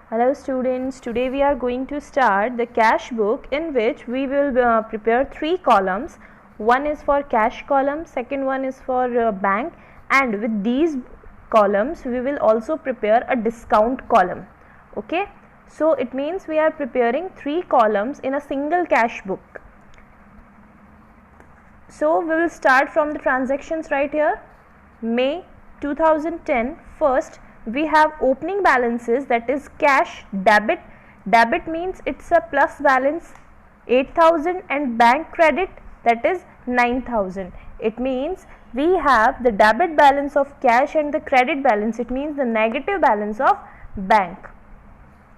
Hello students, today we are going to start the cash book in which we will prepare 3 columns. One is for cash column, second one is for bank, and with these columns we will also prepare a discount column. Okay, so it means we are preparing 3 columns in a single cash book. So we will start from the transactions right here. May 2010, first we have opening balances, that is cash debit. Debit means it's a plus balance 8,000 and bank credit, that is 9,000. It means we have the debit balance of cash and the credit balance, it means the negative balance of bank.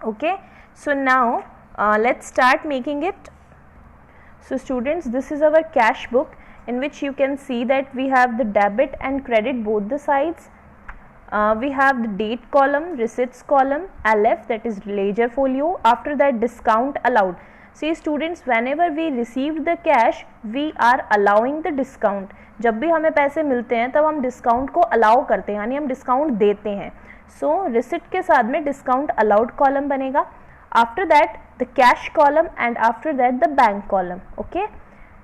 Okay, so now let's start making it. So students, this is our cash book in which you can see that we have the debit and credit both the sides. We have the date column, receipts column, LF, that is ledger folio. After that, discount allowed. See students, whenever we received the cash, we are allowing the discount. जब भी हमें पैसे मिलते हैं तब हम discount को allow करते हैं, यानी हम डिस्काउंट देते हैं. सो रिसिप्ट के साथ में डिस्काउंट अलाउड कॉलम बनेगा. After that, the cash column, and after that the bank column. Okay,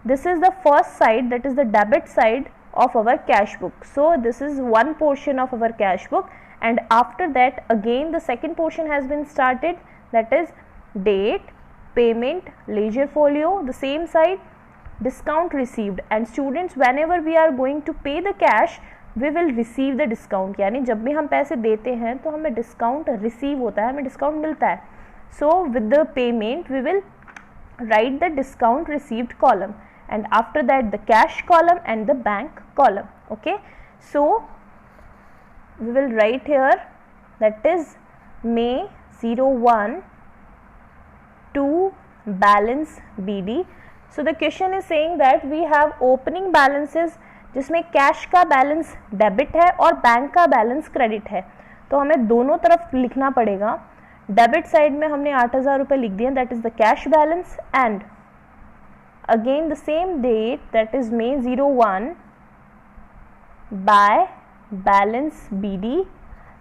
this is the first side, that is the debit side of our cash book. So this is one portion of our cash book, and after that again the second portion has been started, that is date, payment, ledger folio, the same side, discount received. And students, whenever we are going to pay the cash, we will receive the discount. यानी जब भी हम पैसे देते हैं तो हमें discount receive होता है, हमें डिस्काउंट मिलता है. So with the payment we will write the discount received column, and after that the cash column and the bank column. Okay, so we will write here, that is May 01 to balance BD. So the question is saying that we have opening balances जिसमें cash का balance debit है और bank का balance credit है, तो हमें दोनों तरफ लिखना पड़ेगा. डेबिट साइड में हमने 8,000 रुपये लिख दिए, that is the cash balance, and again the same date, that is May 01 by balance BD.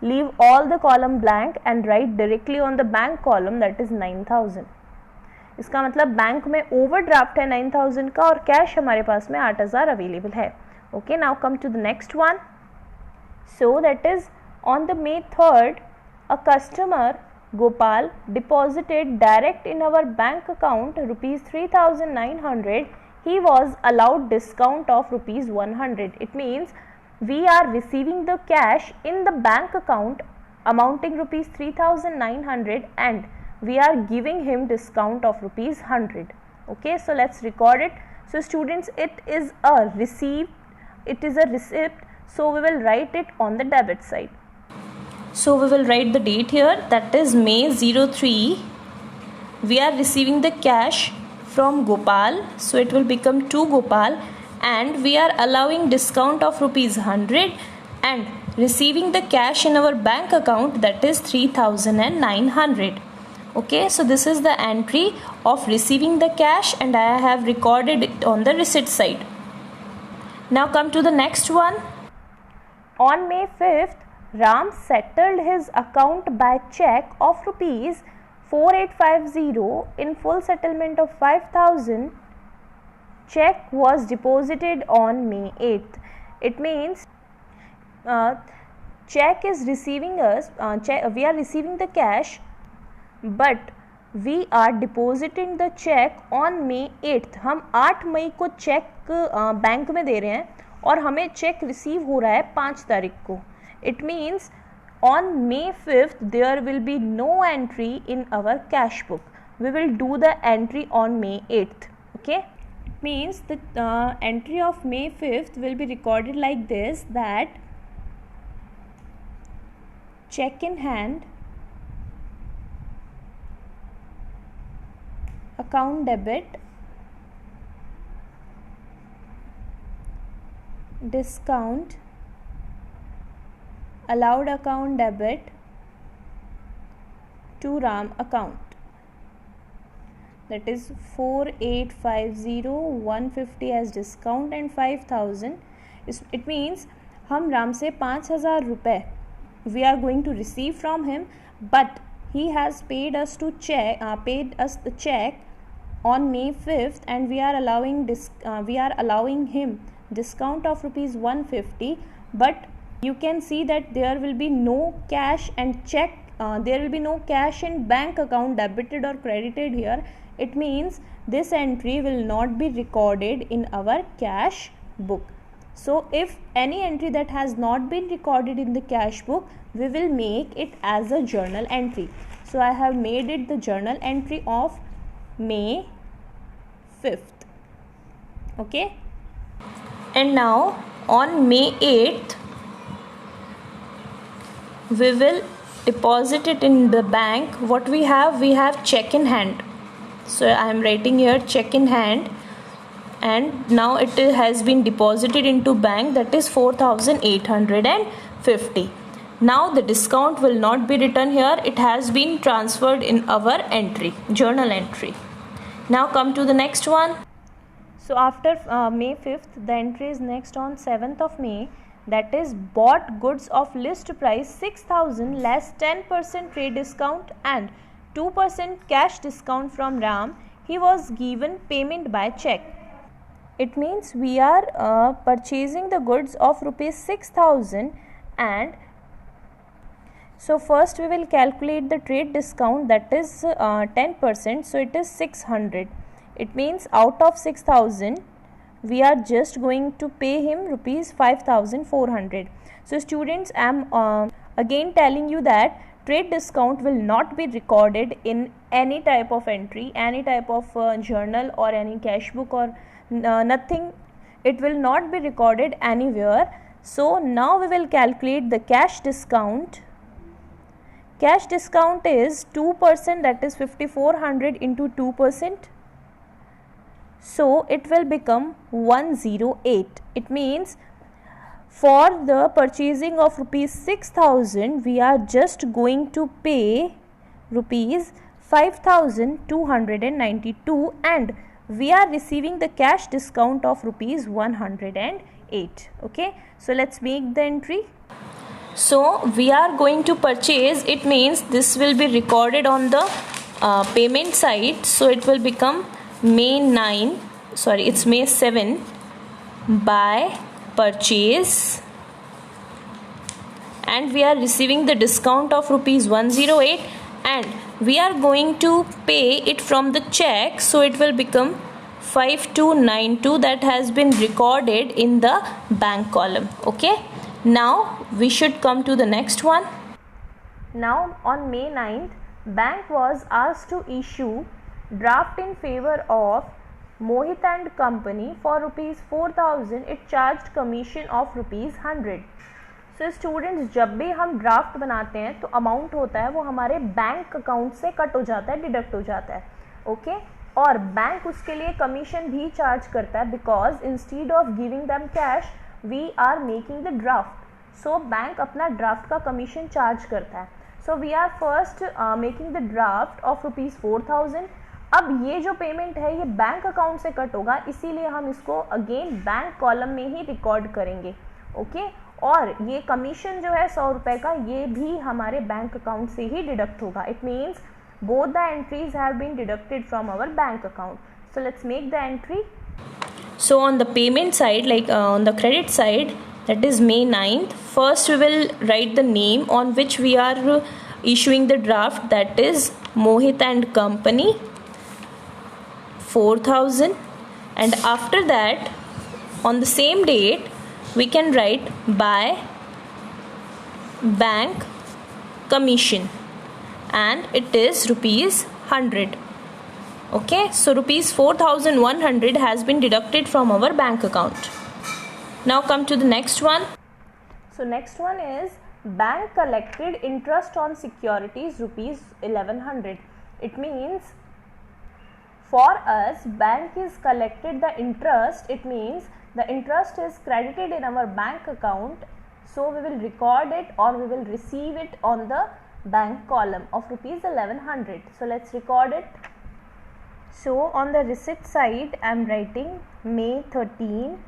Leave all the column blank and write directly on the bank column, that is 9,000. इसका मतलब bank में overdraft है 9,000 का और cash हमारे पास में 8,000 available है. Okay, now come to the next one. So that is on the May 3rd, a customer Gopal deposited direct in our bank account rupees 3,900. He was allowed discount of rupees 100. It means we are receiving the cash in the bank account amounting rupees 3,900 and we are giving him discount of rupees 100. Okay, so let's record it. So students, it is a receipt, it is a receipt, so we will write it on the debit side. So we will write the date here, that is May 03. We are receiving the cash from Gopal, so it will become to Gopal, and we are allowing discount of rupees 100 and receiving the cash in our bank account, that is 3,900. Okay, so this is the entry of receiving the cash and I have recorded it on the receipt side. Now come to the next one. On May 5th, Ram settled his account by check of rupees 4850 in full settlement of 5,000. Check was deposited on May 8th. It means check is receiving us, we are receiving the cash, but we are depositing the check on May 8th. हम 8 मई को cheque bank में दे रहे हैं और हमें check receive हो रहा है 5 तारीख को. It means on May 5th there will be no entry in our cash book. We will do the entry on May 8th. Okay, it means the entry of May 5th will be recorded like this, that check in hand, account debit, discount, allowed account debit to Ram account, that is 4850, 150 as discount and 5,000. It means हम राम से 5,000 रुपये we are going to receive from him, but he has paid us the check on May 5th, and we are allowing him discount of rupees 150, but you can see that there will be no cash and check, there will be no cash in bank account debited or credited here. It means this entry will not be recorded in our cash book. So if any entry that has not been recorded in the cash book, we will make it as a journal entry. So I have made it the journal entry of May 5th. Okay. And now on May 8th, we will deposit it in the bank. What we have check in hand. So I am writing here check in hand, and now it has been deposited into bank, that is 4,850. Now the discount will not be written here, it has been transferred in our entry, journal entry. Now come to the next one. So after May 5th, the entry is next on 7th of May, that is bought goods of list price 6,000 less 10% trade discount and 2% cash discount from Ram. He was given payment by check. It means we are purchasing the goods of rupees 6,000, and so first we will calculate the trade discount, that is 10%, so it is 600. It means out of 6,000 we are just going to pay him rupees 5,400. So students, I am again telling you that trade discount will not be recorded in any type of entry, any type of journal or any cash book or nothing. It will not be recorded anywhere. So now we will calculate the cash discount. Cash discount is 2%, that is 5,400 into 2%. So it will become 108. It means for the purchasing of rupees 6,000, we are just going to pay rupees 5,292, and we are receiving the cash discount of rupees 108. Okay, so let's make the entry. So we are going to purchase, it means this will be recorded on the payment side. So it will become May 7 by purchase, and we are receiving the discount of rupees 108, and we are going to pay it from the check. So it will become 5292, that has been recorded in the bank column. Okay, now we should come to the next one. Now on May 9th, bank was asked to issue draft in favor of Mohit and Company for rupees 4,000. It charged commission of rupees 100. So students, जब भी हम draft बनाते हैं तो amount होता है वो हमारे बैंक अकाउंट से कट हो जाता है, डिडक्ट हो जाता है. ओके, और बैंक उसके लिए कमीशन भी चार्ज करता है, because instead of giving them cash we are making the draft. So bank अपना ड्राफ्ट का कमीशन चार्ज करता है. So we are first making the draft of rupees 4,000. अब ये जो पेमेंट है ये बैंक अकाउंट से कट होगा, इसीलिए हम इसको अगेन बैंक कॉलम में ही रिकॉर्ड करेंगे. ओके, और ये कमीशन जो है 100 रुपये का, ये भी हमारे बैंक अकाउंट से ही डिडक्ट होगा. It means both the entries have been deducted from our bank account. So let's make the entry. So on the payment side, like on the credit side, that is May 9th, first we will write the name on which we are issuing the draft, that is Mohit and Company, 4,000, and after that on the same date we can write by bank commission, and it is rupees 100. Okay, so rupees 4,100 has been deducted from our bank account. Now come to the next one. So next one is bank collected interest on securities rupees 1,100. It means for us bank is collected the interest. It means the interest is credited in our bank account, so we will record it or we will receive it on the bank column of rupees 1,100. So let's record it. So on the receipt side I am writing May 13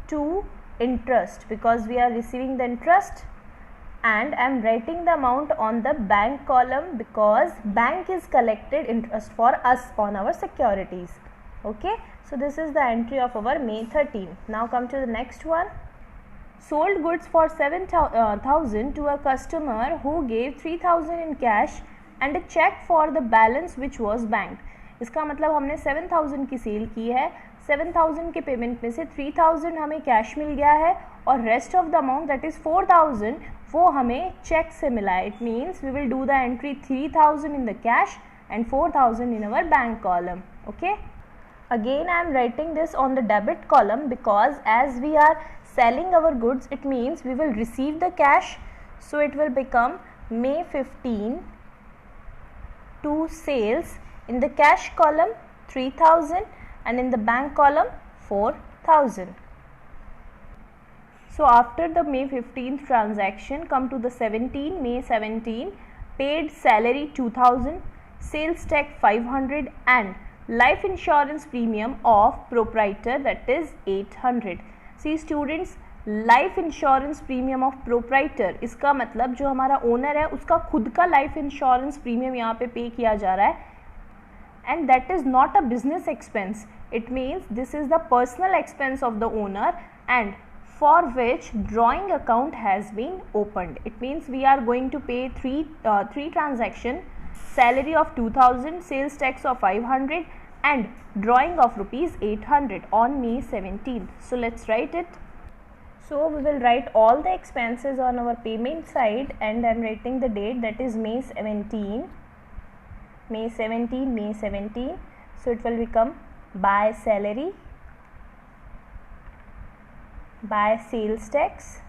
to interest, because we are receiving the interest, and I am writing the amount on the bank column because bank is collected interest for us on our securities. Okay, so this is the entry of our May 13. Now come to the next one. Sold goods for 7,000 to a customer who gave 3,000 in cash and a check for the balance which was banked. इसका मतलब हमने 7,000 की cell की है, 7,000 के payment में से 3,000 हमें कैश मिल गया है और rest of the amount that is 4,000 वो हमें चेक से मिला है. It means we will do the entry 3,000 in the cash and 4,000 in our bank column. Okay, again I am writing this on the debit column because as we are selling our goods, it means we will receive the cash, so it will become May 15 to sales. In the cash column 3,000 and in the bank column 4,000. So after the May 15th transaction, come to the May 17, paid salary 2,000, sales tax 500 and life insurance premium of proprietor that is 800. See students, life insurance premium of proprietor, इसका मतलब जो हमारा owner है उसका खुद का life insurance premium यहाँ पे किया जा रहा है, and that is not a business expense. It means this is the personal expense of the owner and for which drawing account has been opened. It means we are going to pay three transaction, salary of 2,000, sales tax of 500 and drawing of rupees 800 on May 17th. So let's write it. So we will write all the expenses on our payment side and I am writing the date, that is May 17. May 17. So it will become by salary, by sales tax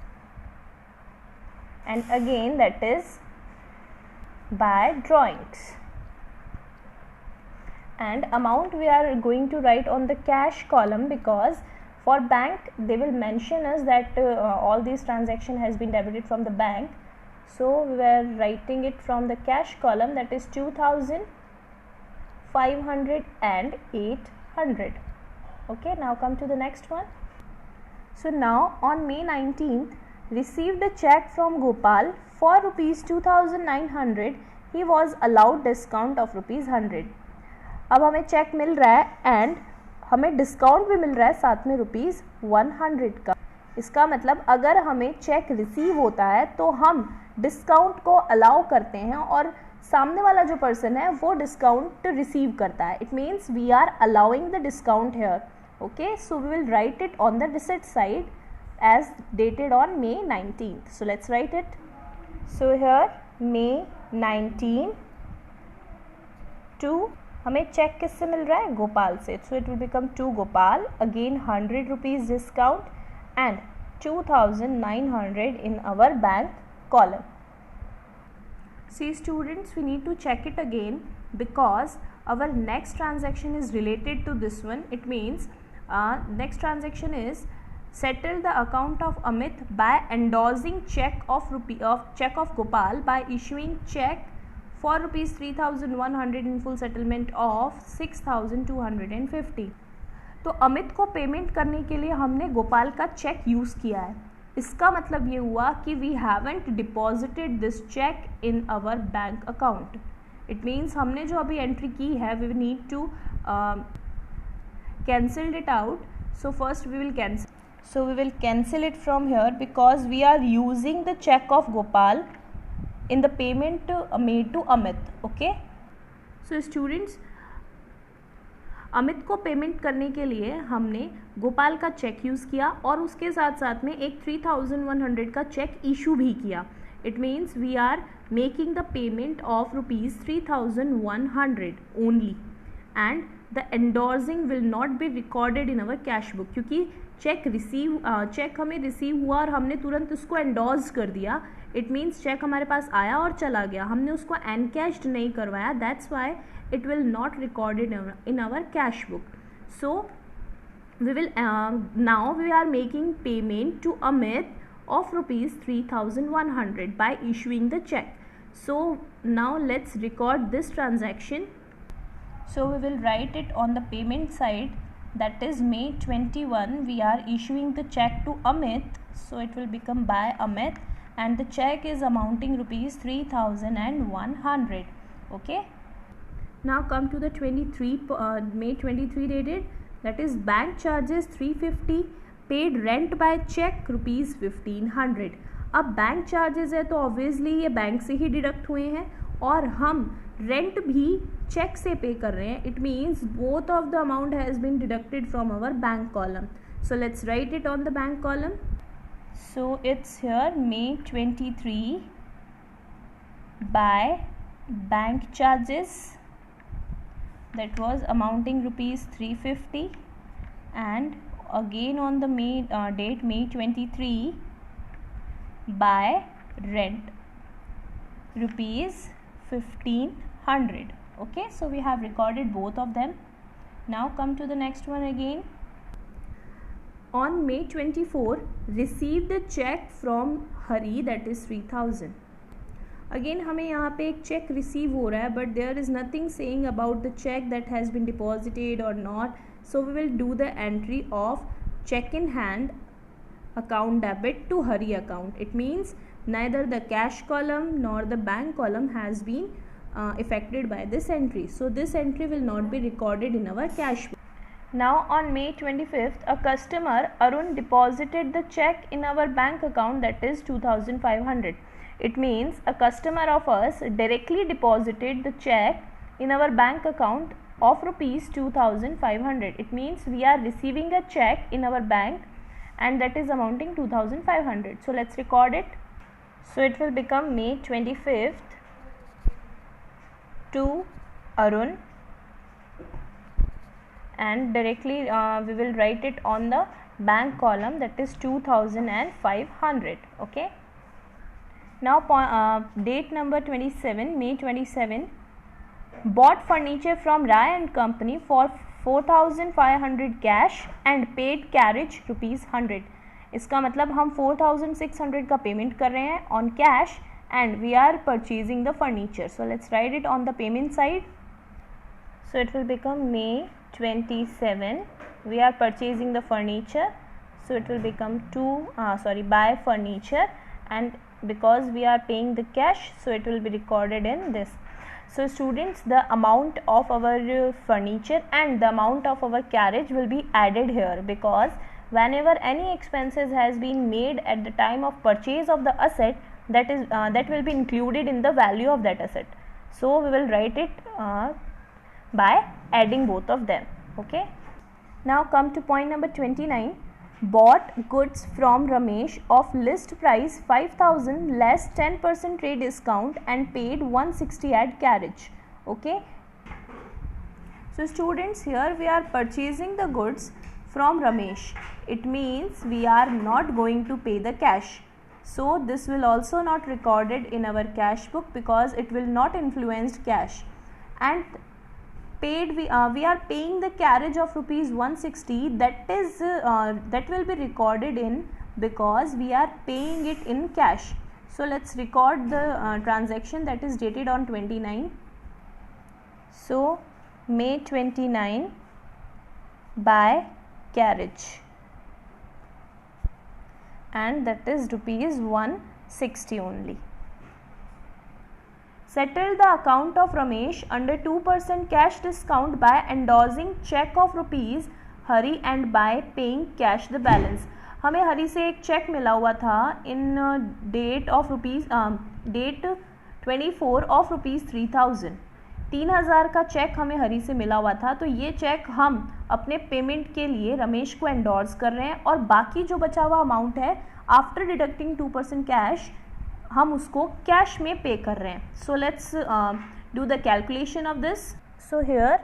and again that is by drawings. And amount we are going to write on the cash column because for bank they will mention us that all these transaction has been debited from the bank. So we are writing it from the cash column, that is 2,000, 500 and 800. Okay, now come to the next one. So now on May 19th, received a check from Gopal for rupees 2,900. He was allowed discount of rupees 100. अब हमें check मिल रहा है and हमें discount भी मिल रहा है साथ में रुपीज़ 100 का. इसका मतलब अगर हमें चेक रिसीव होता है तो हम डिस्काउंट को अलाउ करते हैं और सामने वाला जो पर्सन है वो डिस्काउंट रिसीव करता है. It means we are allowing the discount here. Okay, so we will write it on the receipt side as dated on May 19th. So let's write it. So here May 19 to हमें check किससे मिल रहा है? गोपाल से. So it will become to Gopal, again 100 rupees discount and 2,900 in our bank column. See students, we need to check it again because our next transaction is related to this one. It means next transaction is settle the account of Amit by endorsing check of Gopal by issuing check for rupees 3,100 in full settlement of 6,250. तो अमित को payment करने के लिए हमने गोपाल का check use किया है. इसका मतलब ये हुआ कि we haven't deposited this cheque in our bank account. It means हमने जो अभी एंट्री की है we need to cancel it out. So first we will cancel. So we will cancel it from here because we are using the check of Gopal in the payment made to Amit. Okay. So students, Amit को payment करने के लिए हमने गोपाल का check use किया और उसके साथ साथ में एक 3,100 का चेक इशू भी किया. It means we are making the payment of rupees 3,100 only and the endorsing will not be recorded in our cash book. क्योंकि चेक हमें रिसीव हुआ और हमने तुरंत उसको एंडोर्स कर दिया. इट मीन्स चेक हमारे पास आया और चला गया, हमने उसको एनकैश्ड नहीं करवाया. That's why it will not recorded in our cash book. So we will now we are making payment to Amit of rupees 3,100 by issuing the check. So now let's record this transaction. So we will write it on the payment side, that is May 21 we are issuing the check to Amit. So it will become by Amit and the check is amounting rupees 3,100. Okay. Now come to the May 23 dated, that is bank charges 350, paid rent by check rupees 1500. अब bank charges है तो obviously ये bank से ही deduct हुए हैं और हम rent भी चेक से पे कर रहे हैं. It means both of the amount has been deducted from our bank column. So let's write it on the bank column. So it's here May 23 by bank charges, that was amounting rupees 350, and again on the date May 23 by rent rupees 1500. Okay, so we have recorded both of them. Now come to the next one again. On May 24 received a check from Hari, that is 3000. Again हमें यहाँ पे एक cheque receive हो रहा है but there is nothing saying about the cheque that has been deposited और नॉट. So we will do the entry of check in hand account debit to Hari account. It means neither the cash column nor the bank column has been affected by this entry. So this entry will not be recorded in our cash book. Now on May 25th, a customer Arun deposited the check in our bank account, that is 2,500. It means a customer of us directly deposited the check in our bank account of rupees 2,500. It means we are receiving a check in our bank and that is amounting 2,500. So let's record it. So it will become May 25th to Arun, and directly we will write it on the bank column, that is 2,500. Okay. Now date number 27, May 27, bought furniture from Rai and Company for 4,500 cash and paid carriage rupees 100. इसका मतलब हम 4,600 का payment कर रहे हैं on cash and we are purchasing the furniture. So let's write it on the payment side. So it will become May 27, we are purchasing the furniture. So it will become buy furniture, and because we are paying the cash, so it will be recorded in this. So students, the amount of our furniture and the amount of our carriage will be added here, because whenever any expenses has been made at the time of purchase of the asset, that will be included in the value of that asset. So we will write it by adding both of them. Okay. Now come to point number 29. Bought goods from Ramesh of list price 5,000 less 10% trade discount and paid 160 at carriage. Okay. So students, here we are purchasing the goods from Ramesh. It means we are not going to pay the cash. So this will also not recorded in our cash book because it will not influence cash. And paid, we are paying the carriage of rupees 160, that will be recorded in, because we are paying it in cash. So let's record the transaction that is dated on 29. So May 29 by carriage, and that is rupees 160 only. Settle the account of Ramesh under 2% cash discount by endorsing check of rupees Hari and by paying cash the balance. हमें हरी से एक check मिला हुआ था इन date 24 of rupees 3,000 का check हमें हरी से मिला हुआ था. तो ये चेक हम अपने पेमेंट के लिए रमेश को एंडोर्स कर रहे हैं और बाकी जो बचा हुआ अमाउंट है आफ्टर डिडक्टिंग 2% कैश हम उसको कैश में पे कर रहे हैं. So let's do the calculation of this. So here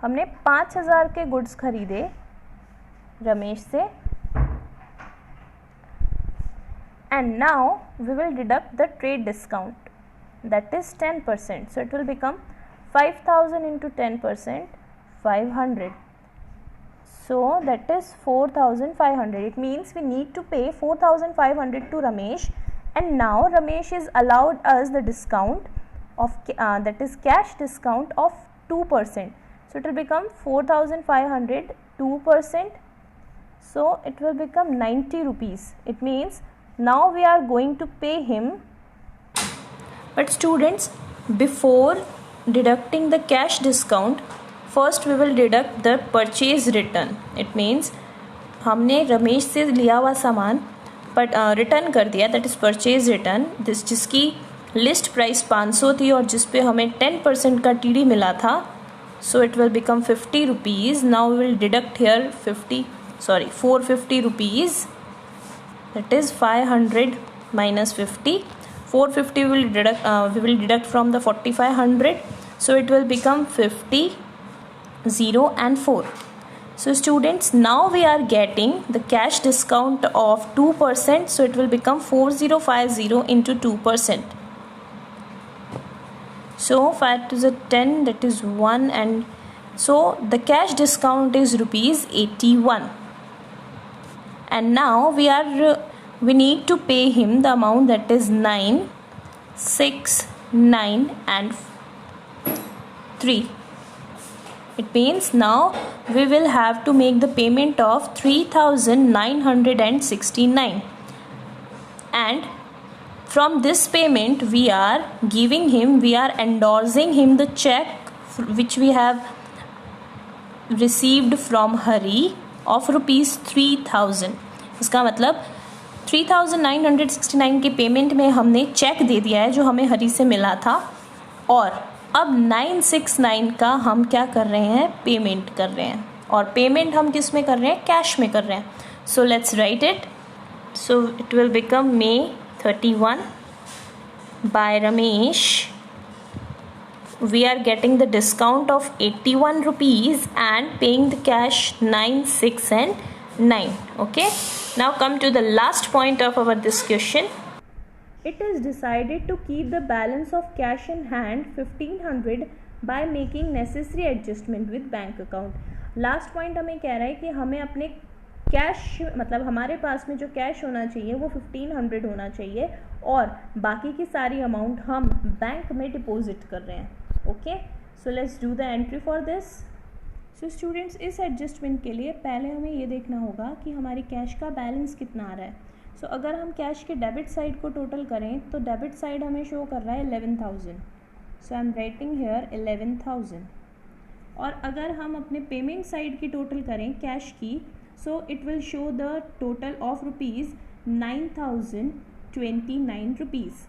हमने 5,000 के गुड्स खरीदे रमेश से, and now we will deduct the trade discount, that is 10%. So it will become 5,000 into 10%, 500. So that is 4,500. It means we need to pay 4,500 to Ramesh. And now Ramesh is allowed us the discount of that is cash discount of 2%. So it will become 4,500 2%. So it will become 90 rupees. It means Now we are going to pay him. But students, before deducting the cash discount, first we will deduct the purchase return. It means हमने रमेश से लिया हुआ सामान return कर दिया, that is purchase return, जिसकी list price 500 थी और जिस पे हमें 10% का TD मिला था. So it will become 50 rupees. Now we will deduct here 450 rupees, that is 500 minus 50. 450 we will deduct from the 4500, so it will become 50, 0 and 4. So students, now we are getting the cash discount of 2%, so it will become 4050 into 2%. So 5 to the 10, that is 1, and so the cash discount is rupees 81. And now we need to pay him the amount, that is 9, 6, 9 and 3. It means now we will have to make the payment of 3,969, and from this payment we are endorsing him the check which we have received from Hari of rupees 3,000. इसका मतलब 3,969 के payment में हमने check दे दिया है जो हमें हरी से मिला था, और अब 969 का हम क्या कर रहे हैं, पेमेंट कर रहे हैं. और पेमेंट हम किस में कर रहे हैं, कैश में कर रहे हैं. So let's write it. So it will become May 31 by Ramesh. We are getting the discount of 81 rupees and paying the cash 9, 6 and 9. Okay, now come to the last point of our discussion. It is decided to keep the balance of cash in hand 1500 by making necessary adjustment with bank account. Last point हमें कह रहा है कि हमें अपने cash, मतलब हमारे पास में जो कैश होना चाहिए वो 1500 होना चाहिए, और बाकी की सारी अमाउंट हम बैंक में डिपॉजिट कर रहे हैं. Okay, so let's do the entry for this. So students, इस एडजस्टमेंट के लिए पहले हमें ये देखना होगा कि हमारी कैश का बैलेंस कितना आ रहा है. सो अगर हम कैश के डेबिट साइड को टोटल करें तो डेबिट साइड हमें शो कर रहा है 11,000. सो आई एम राइटिंग हियर 11,000. और अगर हम अपने पेमेंट साइड की टोटल करें कैश की, सो it will show the total of rupees 9,029 rupees.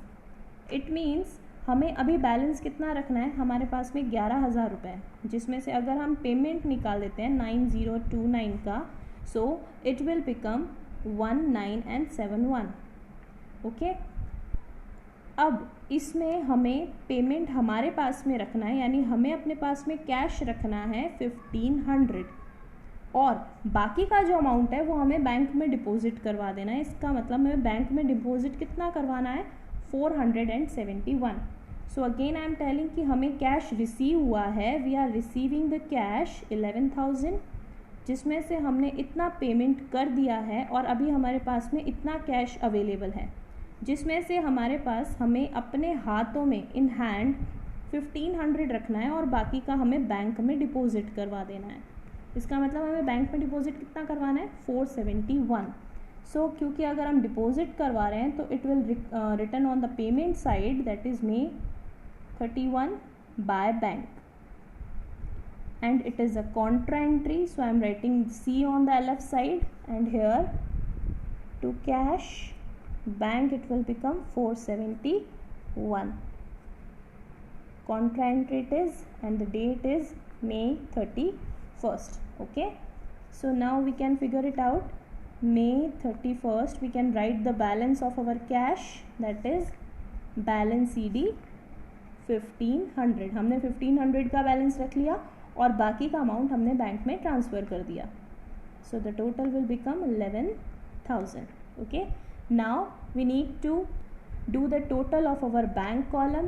It means हमें अभी बैलेंस कितना रखना है, हमारे पास में 11,000 रुपये, जिसमें से अगर हम पेमेंट निकाल देते हैं 9029 का, सो इट विल बिकम 1971. ओके, अब इसमें हमें पेमेंट हमारे पास में रखना है, यानी हमें अपने पास में कैश रखना है 1500, और बाकी का जो अमाउंट है वो हमें बैंक में डिपॉजिट करवा देना है. इसका मतलब हमें बैंक में डिपॉजिट कितना करवाना है, 471. So again I am telling कि हमें कैश रिसीव हुआ है. We are receiving the cash 11,000, जिसमें से हमने इतना पेमेंट कर दिया है, और अभी हमारे पास में इतना कैश अवेलेबल है, जिसमें से हमारे पास हमें अपने हाथों में इन हैंड 1500 रखना है, और बाकी का हमें बैंक में डिपॉजिट करवा देना है. इसका मतलब हमें बैंक में डिपॉजिट कितना करवाना है, 471. सो क्योंकि अगर हम डिपॉजिट करवा रहे हैं तो it will return on the payment side, that is May 31 by bank, and it is a contra entry, so I am writing C on the left side, and here to cash bank it will become 471. Contra entry it is, and the date is May 31st. Okay, so now we can figure it out. May 31st we can write the balance of our cash, that is balance CD 1500. हमने 1500 का balance रख लिया और बाकी का amount हमने bank में transfer कर दिया. So the total will become 11,000. Okay, now we need to do the total of our bank column.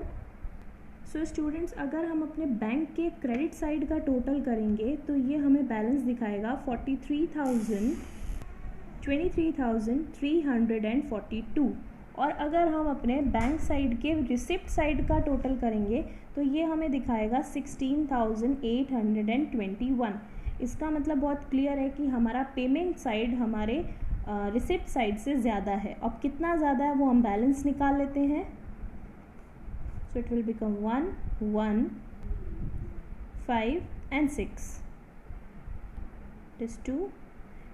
So students, अगर हम अपने बैंक के क्रेडिट साइड का टोटल करेंगे तो ये हमें बैलेंस दिखाएगा 23,342. और अगर हम अपने बैंक साइड के रिसिप्ट साइड का टोटल करेंगे तो ये हमें दिखाएगा 16,821. इसका मतलब बहुत क्लियर है कि हमारा पेमेंट साइड हमारे रिसिप्ट साइड से ज़्यादा है. अब कितना ज़्यादा है वो हम बैलेंस निकाल लेते हैं. सो it will become 1, 1, 5 and 6. It is 2.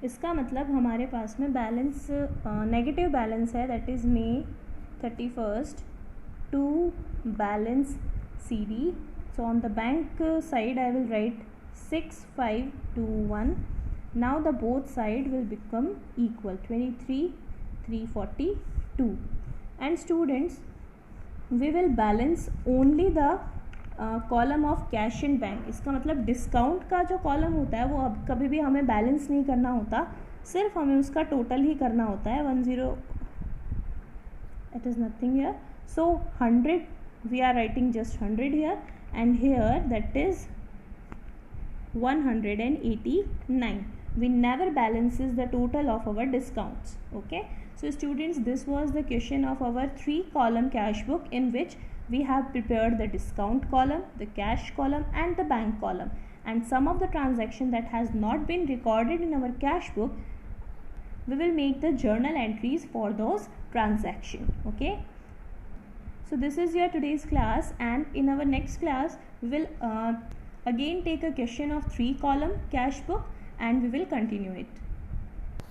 इसका मतलब हमारे पास में बैलेंस नेगेटिव बैलेंस है, that is May 31st to balance CD. So on the bank side I will write 6521. Now the both side will become equal, 23,342. And students, we will balance only the column of cash in bank. इसका मतलब discount का जो column होता है वो अब कभी भी हमें बैलेंस नहीं करना होता, सिर्फ हमें उसका टोटल ही करना होता है. 10, it is nothing here. So 100, we are writing just 100 here, and here that is 189. We never balances the total of our discounts. Okay, so students, this was the question of our 3-column cash book, in which we have prepared the discount column, the cash column and the bank column, and some of the transaction that has not been recorded in our cash book, we will make the journal entries for those transaction. Okay, so this is your today's class, and in our next class we will again take a question of 3-column cash book, and we will continue it.